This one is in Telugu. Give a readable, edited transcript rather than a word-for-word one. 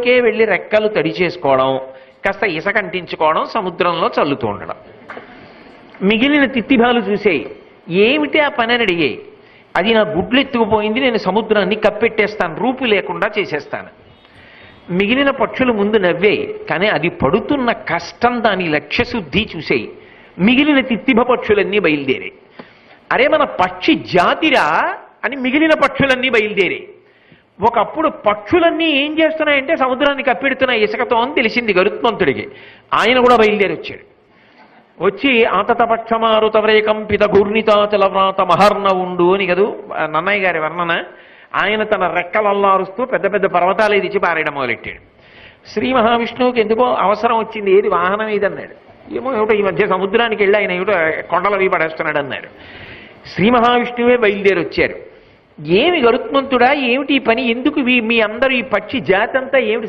సముద్రంలోకే వెళ్ళి రెక్కలు తడి చేసుకోవడం, కాస్త ఇసక అంటించుకోవడం, సముద్రంలో చల్లుతూ ఉండడం. మిగిలిన తిత్తిభాలు చూసేయి, ఏమిటి ఆ పని అని అడిగాయి. అది నా గుడ్లు ఎత్తుకుపోయింది, నేను సముద్రాన్ని కప్పెట్టేస్తాను, రూపు లేకుండా చేసేస్తాను. మిగిలిన పక్షులు ముందు నవ్వేయి, కానీ అది పడుతున్న కష్టం, దాని లక్ష్యశుద్ధి చూసేయి. మిగిలిన తిత్తిభ పక్షులన్నీ బయలుదేరాయి. అరే మన పక్షి జాతిరా అని మిగిలిన పక్షులన్నీ బయలుదేరాయి. ఒకప్పుడు పక్షులన్నీ ఏం చేస్తున్నాయంటే సముద్రాన్ని కప్పెడుతున్నాయి ఇసుకతో అని తెలిసింది గరుత్మంతుడికి. ఆయన కూడా బయలుదేరి వచ్చాడు. వచ్చి ఆతతపక్షమారుతవ్రేకంపిత ఘూర్ణితాచల వ్రాత మహర్ణ ఉండు అని కదూ నన్నయ్య గారి వర్ణన. ఆయన తన రెక్కలల్లారుస్తూ పెద్ద పెద్ద పర్వతాలు ఎదిచి పారేయడం మొదలెట్టాడు. శ్రీ మహావిష్ణువుకి ఎందుకో అవసరం వచ్చింది, ఏది వాహనం ఏదన్నాడు. ఏమిటో ఈ మధ్య సముద్రానికి వెళ్ళి ఆయన ఏమిటో కొండలవి పడేస్తున్నాడు అన్నాడు. శ్రీ మహావిష్ణువే బయలుదేరి వచ్చారు. ఏమి గరుత్మంతుడా, ఏమిటి ఈ పని, ఎందుకు మీ అందరూ ఈ పక్షి జాతి అంతా ఏమిటి